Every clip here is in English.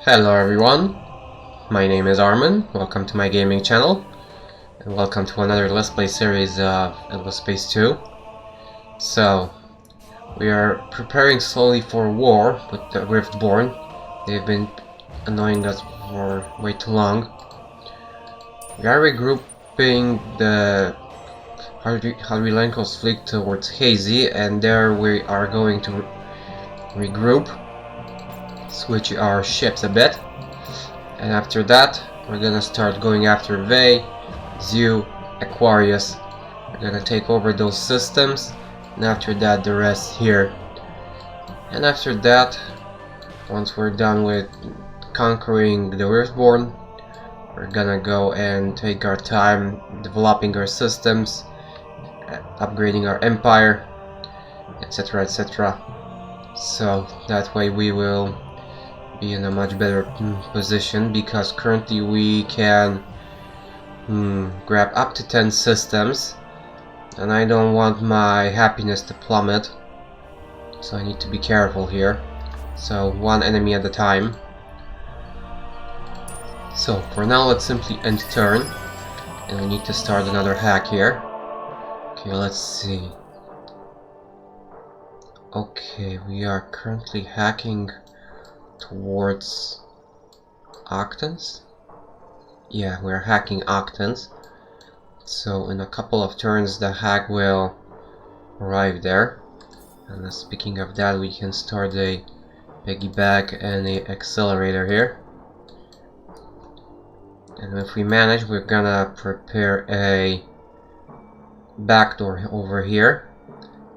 Hello everyone, my name is Armin, welcome to my gaming channel, and welcome to another Let's Play series of Space 2. So, we are preparing slowly for war with the Riftborn. They've been annoying us for way too long. We are regrouping the Hadrian's fleet towards Hazy, and there we are going to regroup, switch our ships a bit, and after that we're gonna start going after Vey, Zew, Aquarius. We're gonna take over those systems, and after that the rest here. And after that, once we're done with conquering the Riftborn, we're gonna go and take our time developing our systems, upgrading our empire, etc, etc. So that way we will be in a much better position, because currently we can grab up to 10 systems, and I don't want my happiness to plummet, so I need to be careful here. So one enemy at a time. So for now let's simply end turn, and we need to start another hack here. Okay, let's see. Okay, we are currently hacking towards Octans. Yeah, we're hacking Octans. So in a couple of turns the hack will arrive there. And speaking of that, we can start a piggyback and a accelerator here. And if we manage, we're gonna prepare a backdoor over here.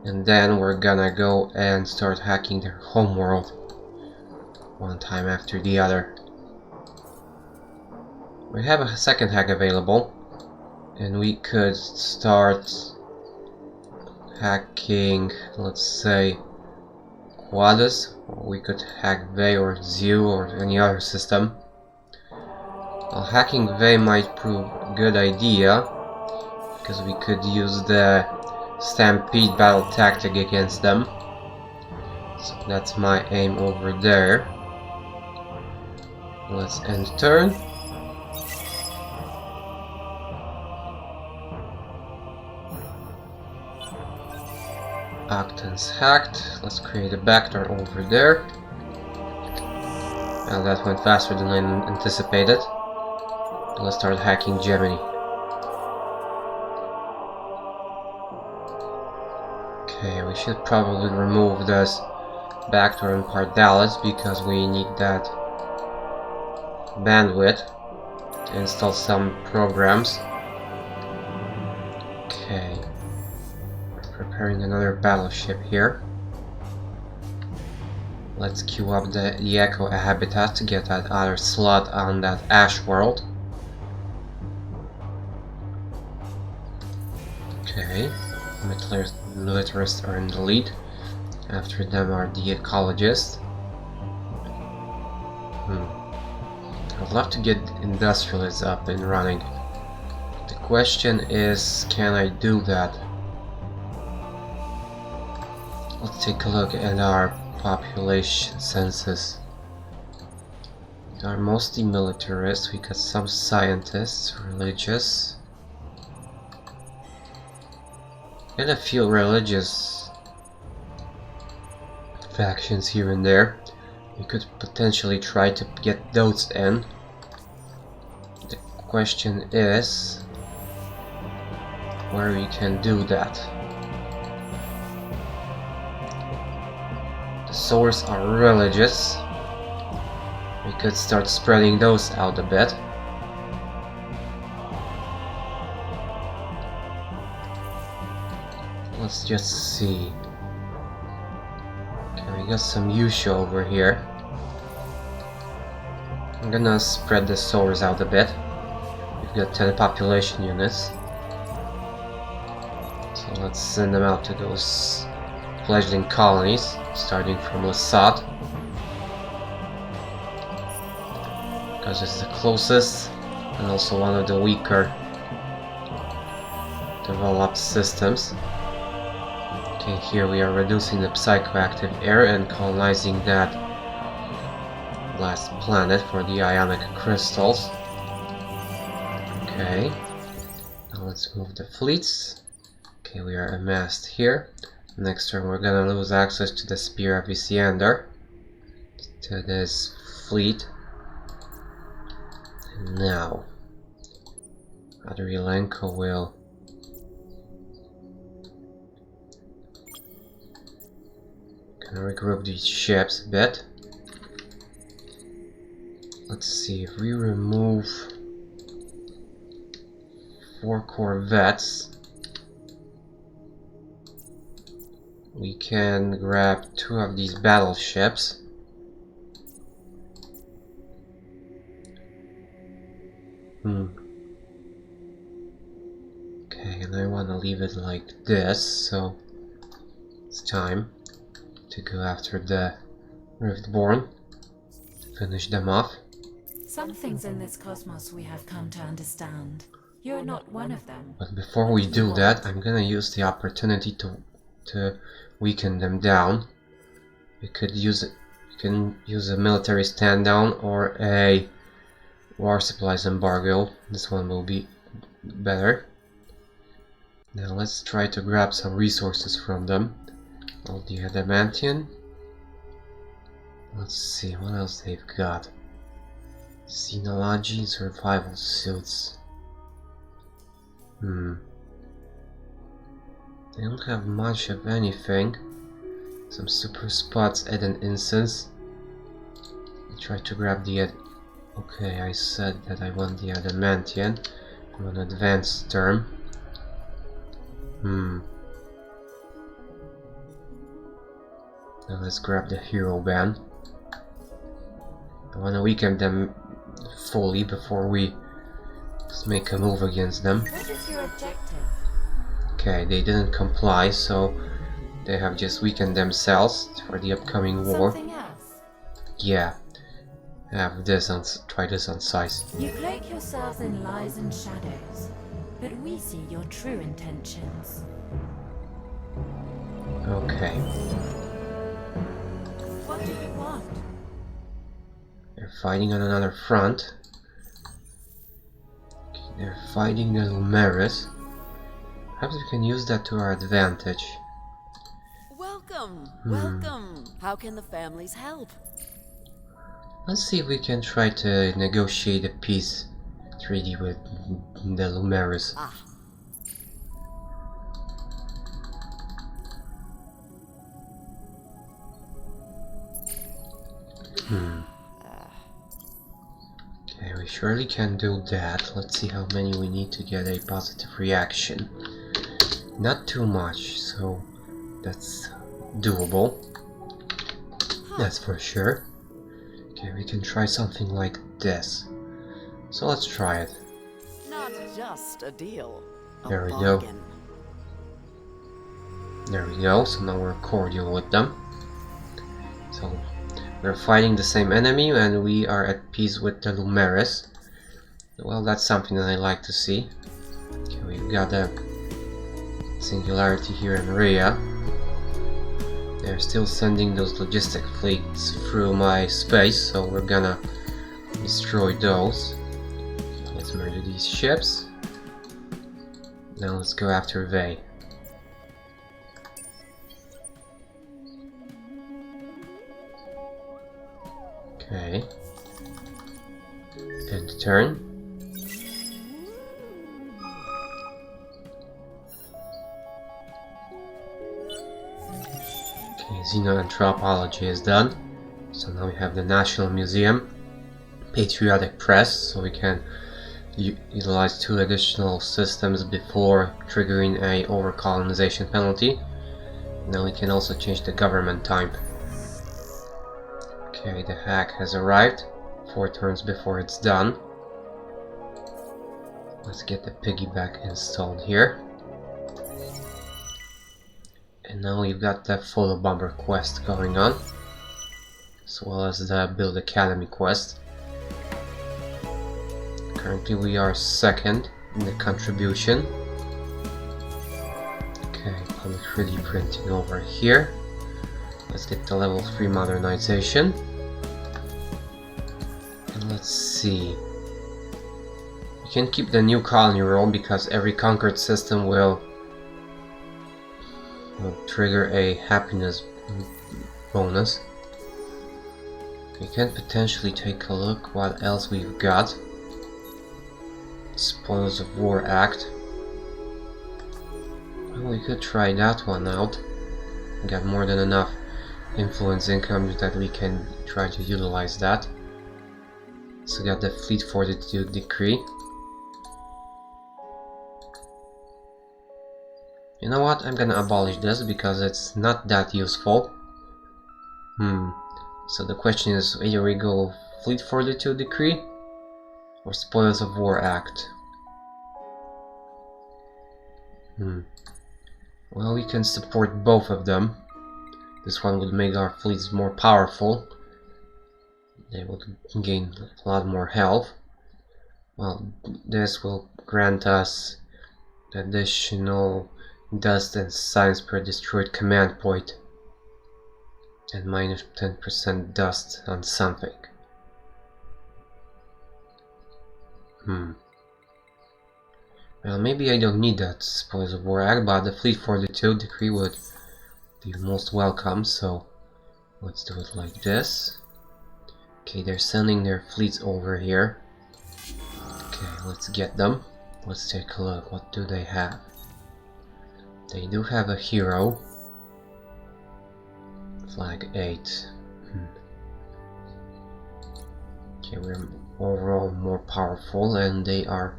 And then we're gonna go and start hacking their homeworld one time after the other. We have a second hack available, and we could start hacking, let's say, Quadus, or we could hack Vey or Zew or any other system. Well, hacking Vey might prove a good idea, because we could use the Stampede battle tactic against them. So that's my aim over there. Let's end turn. Octans hacked. Let's create a backdoor over there. And that went faster than I anticipated. Let's start hacking Gemini. Okay, we should probably remove this backdoor in Pardalis, because we need that bandwidth to install some programs. Okay, we're preparing another battleship here. Let's queue up the Echo habitat to get that other slot on that Ash world. Okay, militarists are in the lead. After them are the ecologists. I'd love to get industrialists up and running. The question is, can I do that? Let's take a look at our population census. They are mostly militarists. We got some scientists, religious, and a few religious factions here and there. We could potentially try to get those in. The question is where we can do that. The Source are religious. We could start spreading those out a bit. Let's just see. Okay, we got some Yusha over here. I'm gonna spread the Source out a bit. We've got 10 population units. So let's send them out to those fledgling colonies, starting from Lasat, because it's the closest and also one of the weaker developed systems. Okay, here we are reducing the psychoactive air and colonizing that last planet for the ionic crystals. Okay, now let's move the fleets. Okay, we are amassed here. Next turn we're gonna lose access to the Spear of Isiander, to this fleet. And now Adrialenko will gonna regroup these ships a bit. Let's see, if we remove 4 corvettes, we can grab 2 of these battleships. Okay, and I want to leave it like this, so it's time to go after the Riftborn to finish them off. Some things in this cosmos we have come to understand. You're not one of them. But before we do that, I'm gonna use the opportunity to weaken them down. We could use it. You can use a military stand down or a war supplies embargo. This one will be better. Now let's try to grab some resources from them. All the adamantium. Let's see what else they've got. Xenology, survival suits. They don't have much of anything. Some super spots at an instance. I try to grab the okay, I said that I want the adamantium on an advanced term. Now let's grab the hero band. I want to weaken them fully before we just make a move against them. What is your objective? Okay, they didn't comply, so they have just weakened themselves for the upcoming war. Something else? Yeah, have this on, try this on size. You cloak yourselves in lies and shadows, but we see your true intentions. Okay, What do you want? they're fighting on another front. Okay, they're fighting the Lumeris. Perhaps we can use that to our advantage. Welcome, welcome. How can the families help? Let's see if we can try to negotiate a peace treaty with the Lumeris. Ah. Okay, we surely can do that. Let's see how many we need to get a positive reaction. Not too much, so that's doable. That's for sure. Okay, we can try something like this. So let's try it. Not just a deal. There we go. Bargain. There we go, so now we're cordial with them. So we're fighting the same enemy and we are at peace with the Lumeris. Well, that's something that I like to see. Okay, we've got a singularity here in Rhea. They're still sending those logistic fleets through my space, so we're gonna destroy those. Let's murder these ships. Now let's go after Vey. Okay. End turn. Okay, xenoanthropology is done. So now we have the National Museum, Patriotic Press, so we can utilize 2 additional systems before triggering a overcolonization penalty. Now we can also change the government type. Okay, the hack has arrived 4 turns before it's done. Let's get the piggyback installed here. And now we've got the photo bomber quest going on, as well as the build academy quest. Currently we are 2nd in the contribution. Okay, public 3D printing over here. Let's get the level 3 modernization. let's see. We can keep the new colony roll because every conquered system will trigger a happiness bonus. We can potentially take a look what else we've got. Spoils of War Act. Well, we could try that one out. We got more than enough influence income that we can try to utilize that. So we got the Fleet Fortitude Decree. You know what? I'm gonna abolish this because it's not that useful. So the question is, either we go Fleet Fortitude Decree or Spoils of War Act. Well, we can support both of them. This one would make our fleets more powerful. They would gain a lot more health. Well, this will grant us additional dust and science per destroyed command point. And minus 10% dust on something. Well, maybe I don't need that Spoils of War Act, but the Fleet Fortitude Decree would be most welcome, so let's do it like this. Okay, they're sending their fleets over here. Okay, let's get them. Let's take a look. What do they have? They do have a hero. Flag 8. Okay, we're overall more powerful, and they are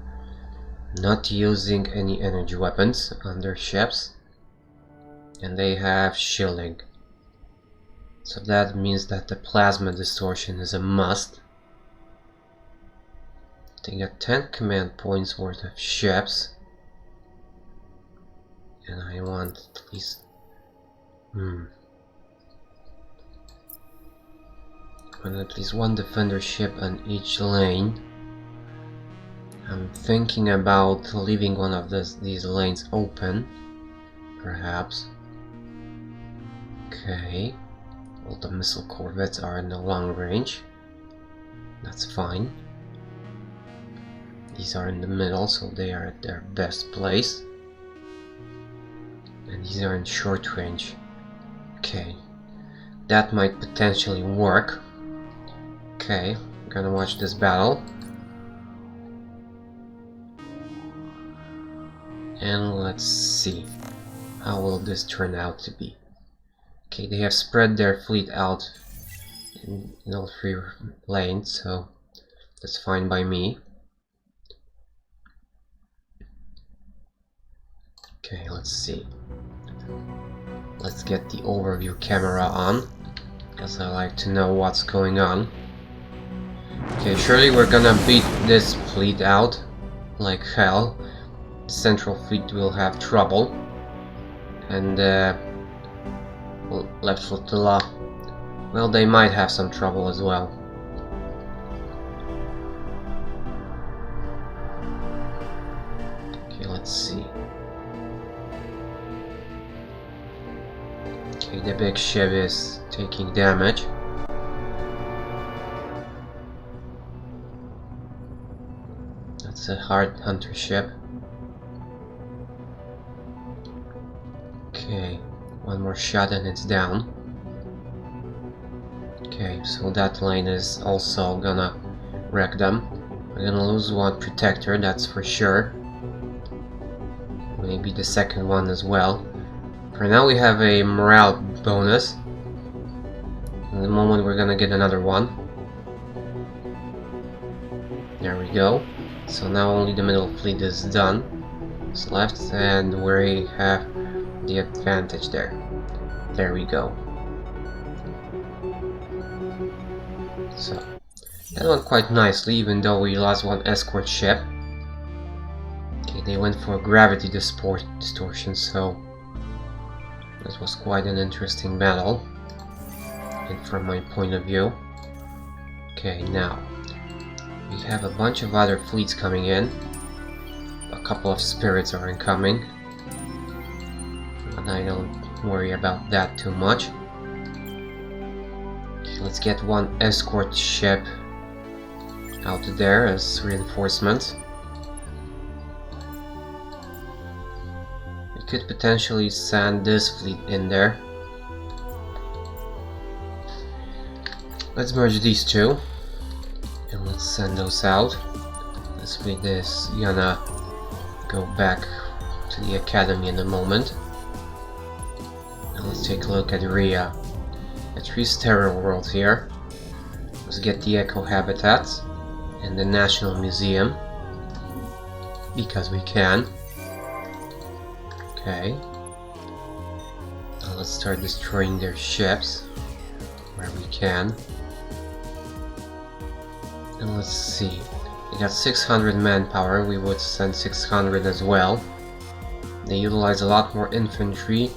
not using any energy weapons on their ships, and they have shielding, so that means that the plasma distortion is a must. They got 10 command points worth of ships, and I want at least at least one defender ship on each lane. I'm thinking about leaving one of these lanes open, perhaps. Okay, all the missile corvettes are in the long range. That's fine. These are in the middle, so they are at their best place. And these are in short range. Okay, that might potentially work. Okay, I'm gonna watch this battle. And let's see, how will this turn out to be? Okay, they have spread their fleet out in all 3 lanes, so that's fine by me. Okay, let's see. Let's get the overview camera on, because I like to know what's going on. Okay, surely we're gonna beat this fleet out like hell. Central fleet will have trouble, and left flotilla, well, they might have some trouble as well. Okay, let's see. Okay, the big ship is taking damage. That's a hard hunter ship. Okay, one more shot and it's down. Okay, so that lane is also gonna wreck them. We're gonna lose one protector, that's for sure. Maybe the second one as well. For now we have a morale bonus. In the moment we're gonna get another one. There we go. So now only the middle fleet is done. It's left, and we have the advantage there. There we go. So that went quite nicely, even though we lost one escort ship. Okay, they went for gravity distortion, so this was quite an interesting battle, and from my point of view. Okay, now we have a bunch of other fleets coming in. A couple of spirits are incoming. I don't worry about that too much. Okay, let's get one escort ship out there as reinforcements. We could potentially send this fleet in there. Let's merge these two and let's send those out. This fleet is gonna go back to the academy in a moment. Now let's take a look at Rhea. At 3 sterile worlds here. Let's get the eco habitats and the National Museum, because we can. Okay. Now let's start destroying their ships where we can. And let's see. We got 600 manpower, we would send 600 as well. They utilize a lot more infantry,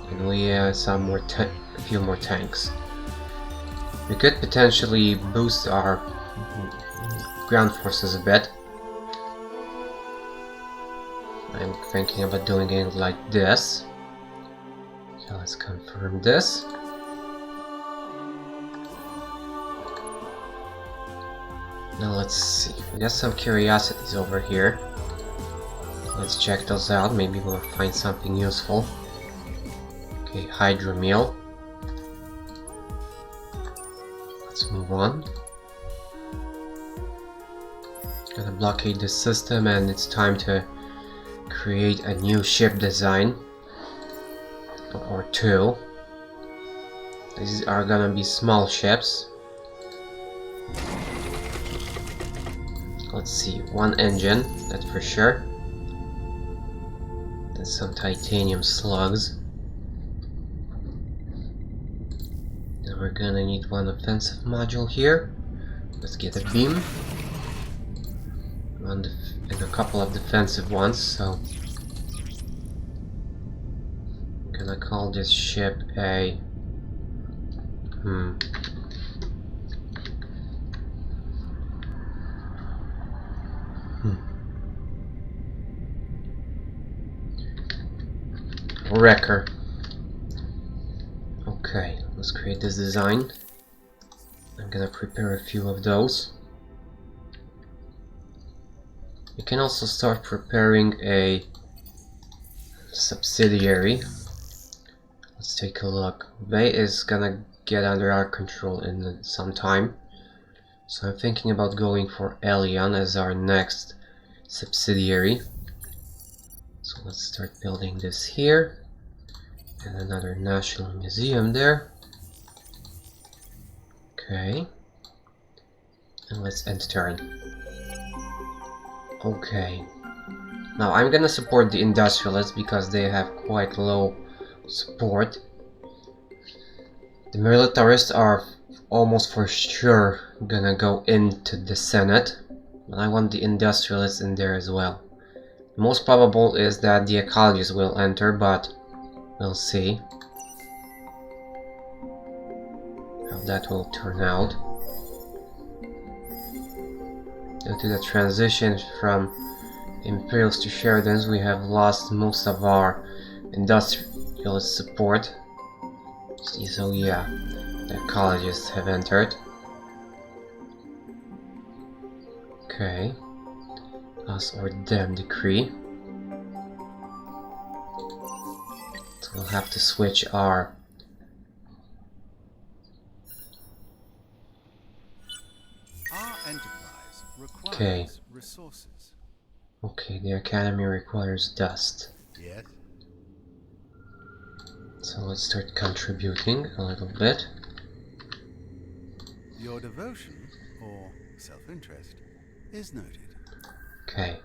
and we have a few more tanks. We could potentially boost our ground forces a bit. I'm thinking about doing it like this. So let's confirm this. Now let's see. We got some curiosities over here. Let's check those out. Maybe we'll find something useful. Okay, Hydra meal. Let's move on. Gonna blockade this system, and it's time to create a new ship design. Or 2. These are gonna be small ships. Let's see, 1 engine, that's for sure. Then some titanium slugs. Then we're gonna need 1 offensive module here. Let's get a beam. And a couple of defensive ones, so I'm gonna call this ship a Wrecker. Okay, let's create this design. I'm gonna prepare a few of those. You can also start preparing a subsidiary. Let's take a look. Bay is gonna get under our control in some time. So I'm thinking about going for Elion as our next subsidiary. So let's start building this here. And another National Museum there. Okay. And let's end turn. Okay. Now I'm gonna support the industrialists because they have quite low support. The militarists are almost for sure gonna go into the Senate. But I want the industrialists in there as well. The most probable is that the ecologists will enter, but we'll see how that will turn out. Due to the transition from Imperials to Sheridans, we have lost most of our industrialist support. So yeah, the ecologists have entered. Okay. Us or them decree. So we'll have to switch our enterprise requires resources. Okay, the academy requires dust. Yes. So let's start contributing a little bit. Your devotion or self-interest is noted. Okay.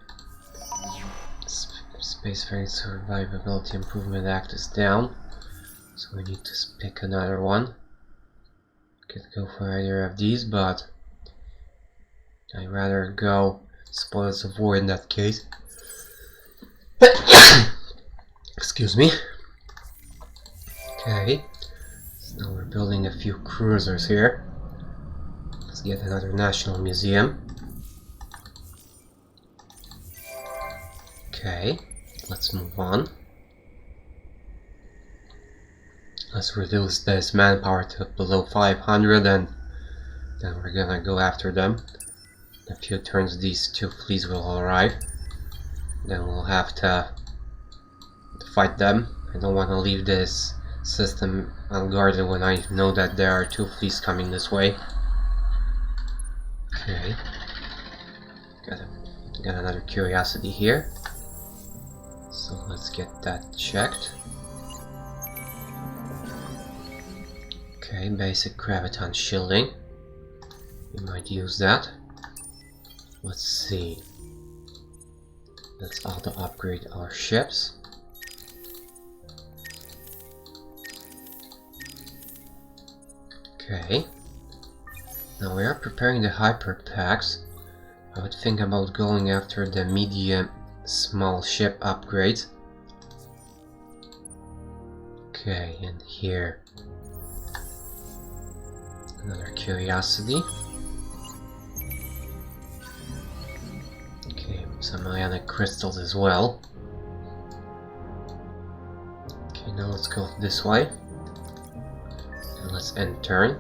Spacefaring Survivability Improvement Act is down. So we need to pick another one. Could go for either of these, but I'd rather go Spoils of War in that case. Excuse me. Okay. So now we're building a few cruisers here. Let's get another National Museum. Okay, let's move on. Let's reduce this manpower to below 500 and then we're gonna go after them. In a few turns these two fleets will arrive. Then we'll have to fight them. I don't want to leave this system unguarded when I know that there are two fleets coming this way. Okay. Got another curiosity here. So let's get that checked. Okay, basic graviton shielding. We might use that. Let's see. Let's auto upgrade our ships. Okay. Now we are preparing the hyper packs. I would think about going after the medium small ship upgrades. Okay, and here another curiosity. Okay, some ionic crystals as well. Okay, now let's go this way. And let's end turn.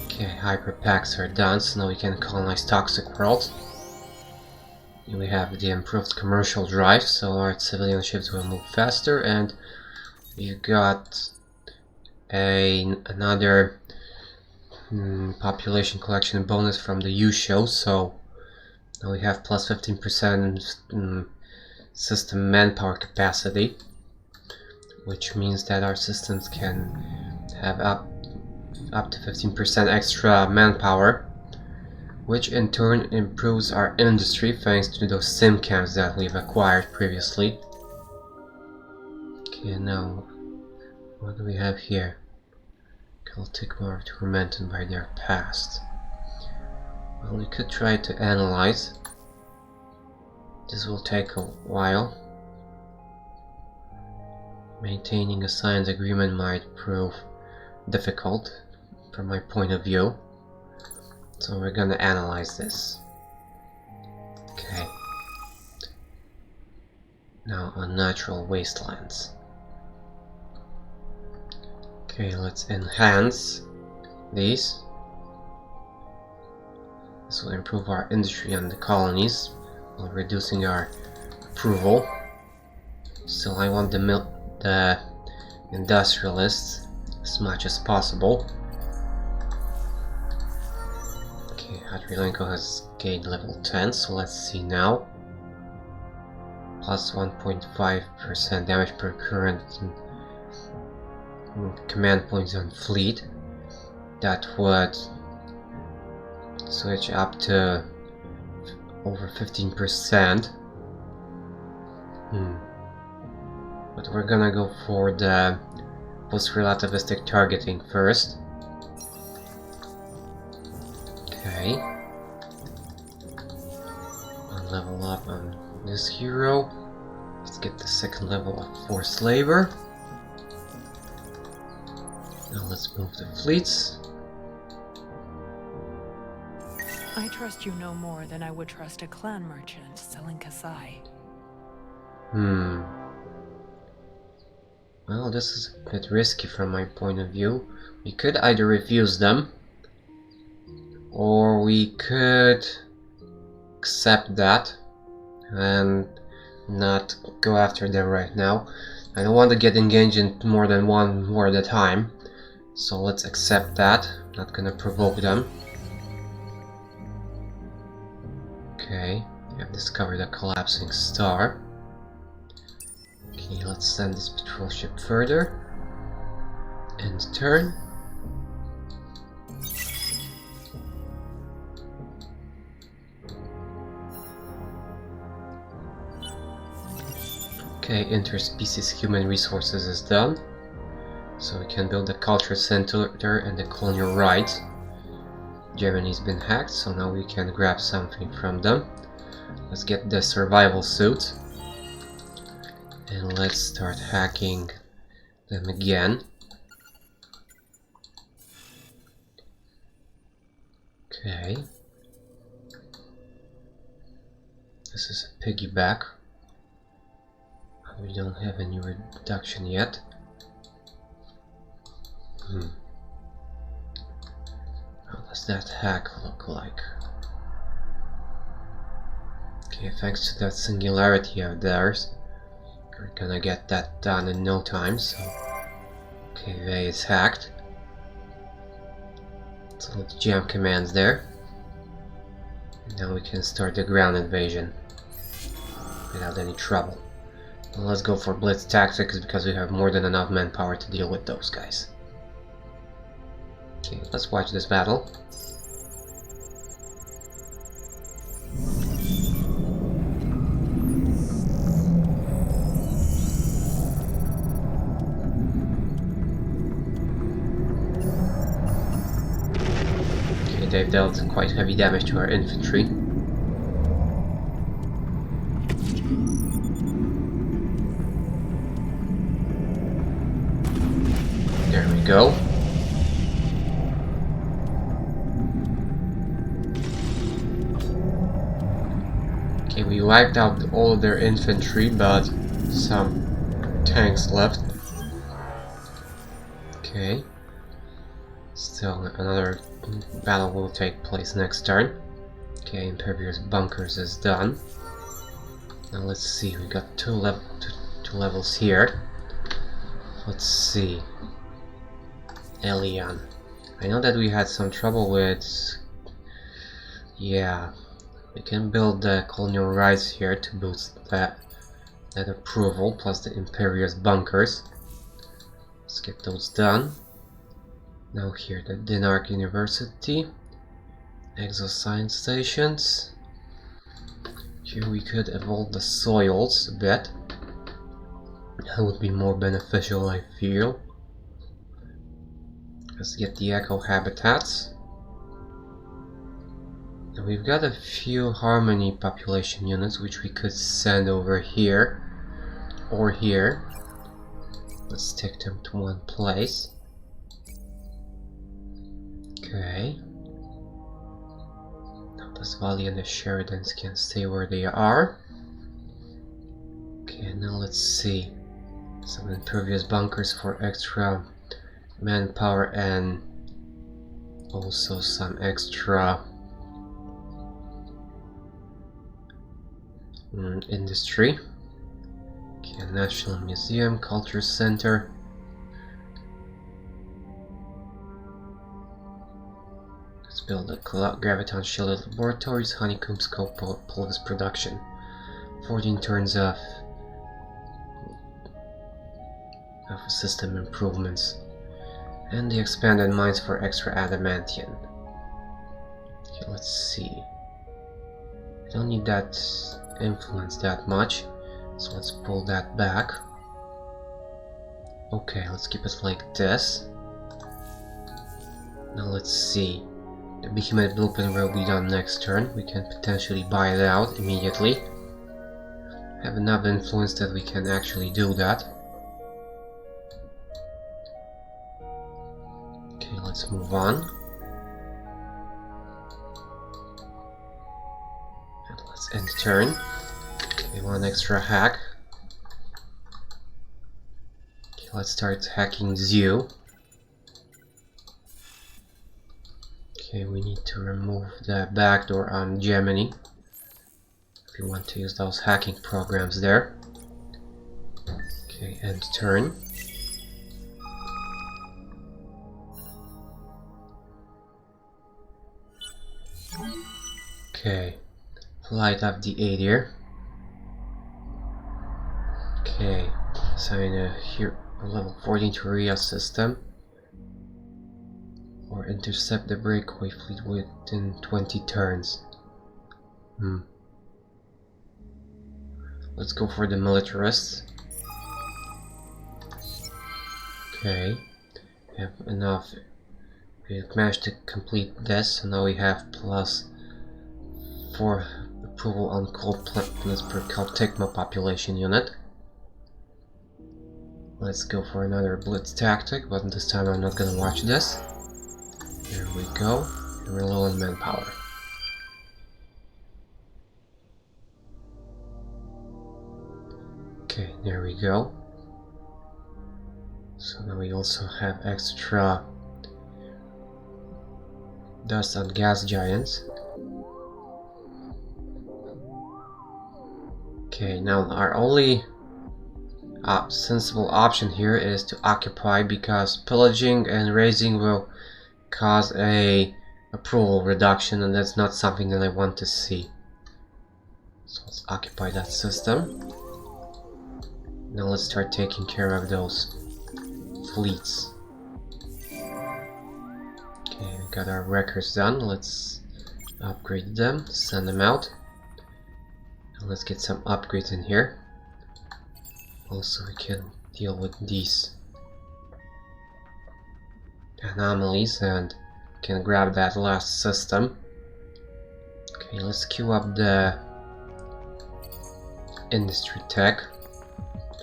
Okay, hyper packs are done, so now we can colonize toxic worlds. And we have the improved commercial drive, so our civilian ships will move faster, and we've got another population collection bonus from the U show, so now we have plus 15% system manpower capacity, which means that our systems can have up to 15% extra manpower, which in turn improves our industry thanks to those sim camps that we've acquired previously. Okay, now what do we have here? Celtic War tormented by their past. Well, we could try to analyze. This will take a while. Maintaining a signed agreement might prove difficult from my point of view. So we're gonna analyze this. Okay. Now unnatural wastelands. Okay, let's enhance these. This will improve our industry and the colonies while reducing our approval. So I want the industrialists as much as possible. Okay, Adrilenko has gained level 10, so let's see now. Plus 1.5% damage per current command points on fleet. That would switch up to over 15%. But we're gonna go for the post-relativistic targeting first. Okay. One level up on this hero. Let's get the second level of forced labor. Now let's move the fleets. I trust you no more than I would trust a clan merchant selling Kasai. Well, this is a bit risky from my point of view. We could either refuse them, or we could accept that and not go after them right now. I don't want to get engaged in more than one war at a time, so let's accept that. Not gonna provoke them. Okay, I've discovered a collapsing star. Okay, let's send this patrol ship further. End turn. Okay, interspecies human resources is done. So we can build the culture center and the colonial rights. Germany's been hacked, so now we can grab something from them. Let's get the survival suit. And let's start hacking them again. Okay. This is a piggyback. We don't have any reduction yet. How does that hack look like? Okay, thanks to that singularity of theirs, we're gonna get that done in no time, so... Okay, they is hacked. So let's jam commands there. And now we can start the ground invasion without any trouble. And let's go for blitz tactics because we have more than enough manpower to deal with those guys. Okay, let's watch this battle. Okay, they've dealt quite heavy damage to our infantry. There we go. Okay, we wiped out all of their infantry, but some tanks left. Okay. Still another battle will take place next turn. Okay, Impervious Bunkers is done. Now let's see, we got two levels here. Let's see. Elian. I know that we had some trouble with... Yeah. We can build the colonial rights here to boost that approval, plus the Imperious Bunkers. Let's get those done. Now here, the Dinark University. Exoscience stations. Here we could evolve the soils a bit. That would be more beneficial, I feel. Let's get the eco habitats. And we've got a few harmony population units which we could send over here or here. Let's stick them to one place. Okay. Now this Valley and the Sheridans can stay where they are. Okay, now let's see. Some impervious bunkers for extra manpower and also some extra industry. Okay, National Museum, Culture Center. Let's build a graviton shielded laboratories, honeycomb scope, pulvis production. 14 turns of system improvements. And the expanded mines for extra adamantium. Okay, let's see. I don't need that influence that much, so let's pull that back. Okay, let's keep it like this. Now let's see. The Behemoth blueprint will be done next turn. We can potentially buy it out immediately. Have enough influence that we can actually do that. Okay, let's move on. And let's end turn. Okay, one extra hack. Okay, let's start hacking Zoo. Okay, we need to remove the backdoor on Gemini if we want to use those hacking programs there. Okay, end turn. Okay, flight of the 8 here. Okay, assign a level 14 to Rhea system. Or intercept the breakaway fleet within 20 turns. Let's go for the militarists. Okay, we have enough. We've managed to complete this, so now we have +4 approval on cold planets per Caltigma population unit. Let's go for another blitz tactic, but this time I'm not gonna watch this. There we go. And we're low on manpower. Okay, there we go. So now we also have extra dust and gas giants. Okay, now our only sensible option here is to occupy, because pillaging and razing will cause a approval reduction, and that's not something that I want to see. So let's occupy that system. Now let's start taking care of those fleets. Okay, we got our wreckers done. Let's upgrade them, send them out. And let's get some upgrades in here. Also, we can deal with these anomalies and can grab that last system. Okay, let's queue up the industry tech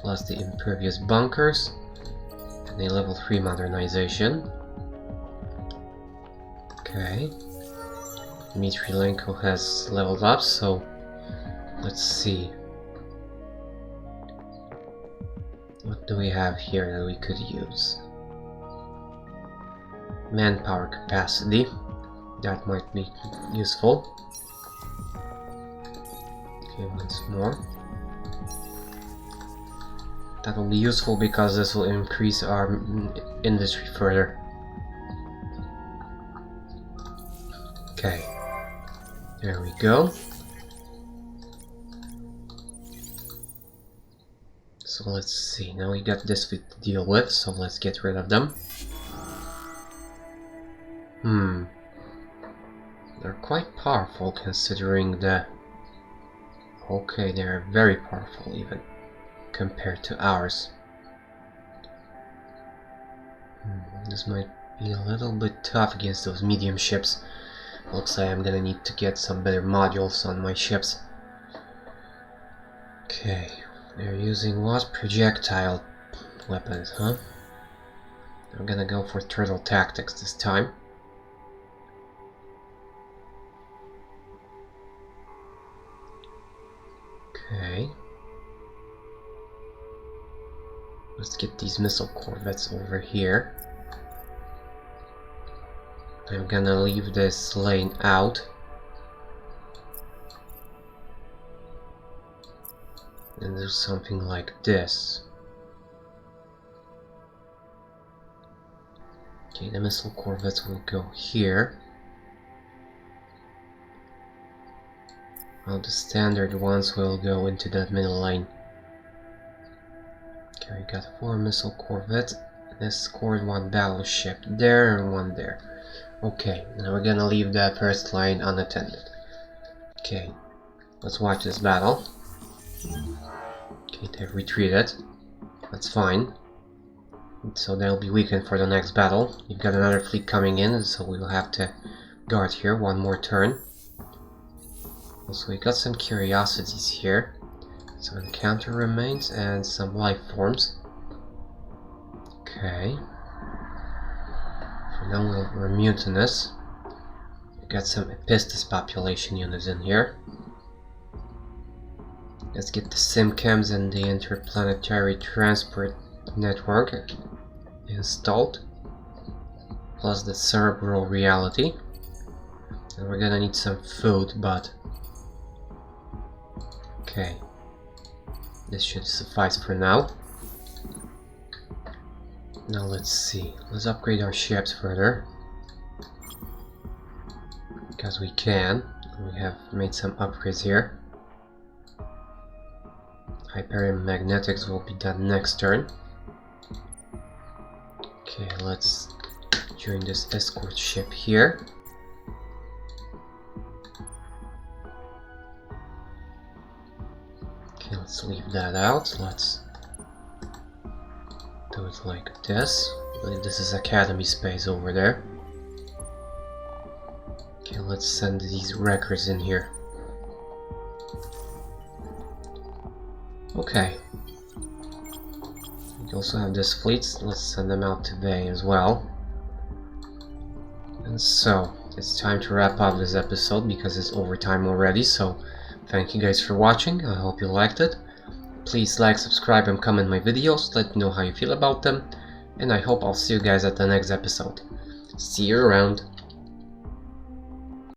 plus the impervious bunkers and a level 3 modernization. Okay, Dmitrilenko has leveled up, so let's see. What do we have here that we could use? Manpower capacity. That might be useful. Okay, once more. That will be useful because this will increase our industry further. Okay, there we go. So let's see, now we got this to deal with, so let's get rid of them. They're quite powerful considering the... Okay, they're very powerful even, compared to ours. This might be a little bit tough against those medium ships. Looks like I'm gonna need to get some better modules on my ships. Okay, they're using what? Projectile weapons, huh? I'm gonna go for turtle tactics this time. Okay. Let's get these missile corvettes over here. I'm gonna leave this lane out. And do something like this. Okay, the missile corvettes will go here. While the standard ones will go into that middle lane. Okay, we got 4 missile corvettes. This scored 1 battleship there and 1 there. Okay, now we're gonna leave that first line unattended. Okay, let's watch this battle. Okay, they've retreated. That's fine. So they'll be weakened for the next battle. You've got another fleet coming in, so we'll have to guard here 1 more turn. Also, we got some curiosities here. Some encounter remains and some life forms. Okay. For now we're mutinous. We got some Epistis population units in here. Let's get the SimChems and the interplanetary transport network installed. Plus the cerebral reality. And we're gonna need some food, but... Okay. This should suffice for now. Now let's see. Let's upgrade our ships further. Because we can. We have made some upgrades here. Hyperion magnetics will be done next turn. Okay, let's join this escort ship here. Okay, let's leave that out. Let's do it like this. I believe this is Academy space over there. Okay, let's send these wreckers in here. Okay. We also have this fleet. Let's send them out today as well. And so, it's time to wrap up this episode because it's overtime already, so thank you guys for watching. I hope you liked it. Please like, subscribe and comment my videos. Let me know how you feel about them. and I hope I'll see you guys at the next episode. See you around.